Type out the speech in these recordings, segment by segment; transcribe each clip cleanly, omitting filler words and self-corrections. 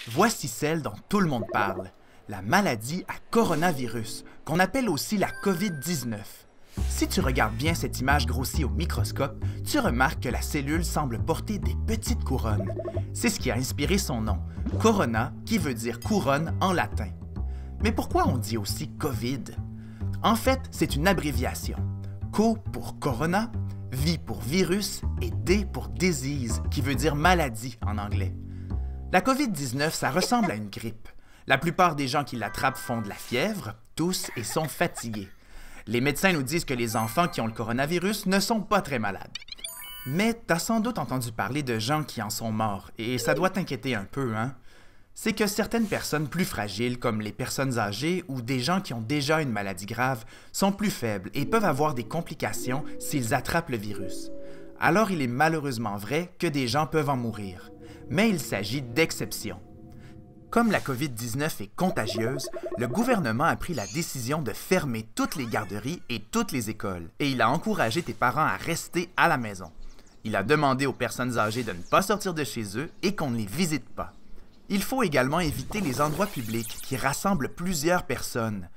Voici celle dont tout le monde parle, la maladie à coronavirus, qu'on appelle aussi la COVID-19. Si tu regardes bien cette image grossie au microscope, tu remarques que la cellule semble porter des petites couronnes. C'est ce qui a inspiré son nom, corona, qui veut dire couronne en latin. Mais pourquoi on dit aussi COVID? En fait, c'est une abréviation. Co pour corona, vi pour virus et D pour disease, qui veut dire maladie en anglais. La COVID-19, ça ressemble à une grippe. La plupart des gens qui l'attrapent font de la fièvre, toussent et sont fatigués. Les médecins nous disent que les enfants qui ont le coronavirus ne sont pas très malades. Mais t'as sans doute entendu parler de gens qui en sont morts, et ça doit t'inquiéter un peu, hein? C'est que certaines personnes plus fragiles, comme les personnes âgées ou des gens qui ont déjà une maladie grave, sont plus faibles et peuvent avoir des complications s'ils attrapent le virus. Alors il est malheureusement vrai que des gens peuvent en mourir. Mais il s'agit d'exceptions. Comme la COVID-19 est contagieuse, le gouvernement a pris la décision de fermer toutes les garderies et toutes les écoles, et il a encouragé tes parents à rester à la maison. Il a demandé aux personnes âgées de ne pas sortir de chez eux et qu'on ne les visite pas. Il faut également éviter les endroits publics qui rassemblent plusieurs personnes.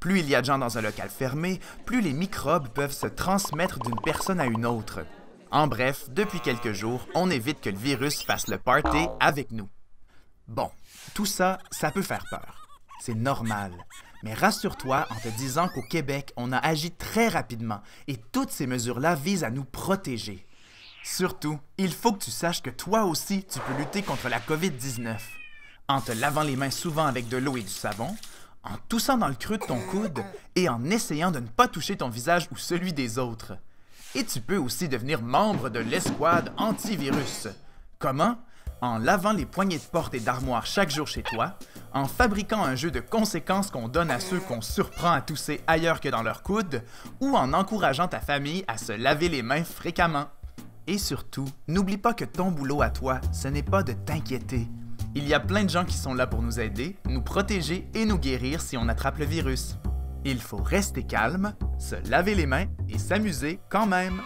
Plus il y a de gens dans un local fermé, plus les microbes peuvent se transmettre d'une personne à une autre. En bref, depuis quelques jours, on évite que le virus fasse le party avec nous. Bon, tout ça, ça peut faire peur. C'est normal. Mais rassure-toi en te disant qu'au Québec, on a agi très rapidement et toutes ces mesures-là visent à nous protéger. Surtout, il faut que tu saches que toi aussi, tu peux lutter contre la COVID-19. En te lavant les mains souvent avec de l'eau et du savon, en toussant dans le creux de ton coude et en essayant de ne pas toucher ton visage ou celui des autres. Et tu peux aussi devenir membre de l'escouade antivirus. Comment? En lavant les poignées de porte et d'armoire chaque jour chez toi, en fabriquant un jeu de conséquences qu'on donne à ceux qu'on surprend à tousser ailleurs que dans leur coude, ou en encourageant ta famille à se laver les mains fréquemment. Et surtout, n'oublie pas que ton boulot à toi, ce n'est pas de t'inquiéter. Il y a plein de gens qui sont là pour nous aider, nous protéger et nous guérir si on attrape le virus. Il faut rester calme, se laver les mains et s'amuser quand même.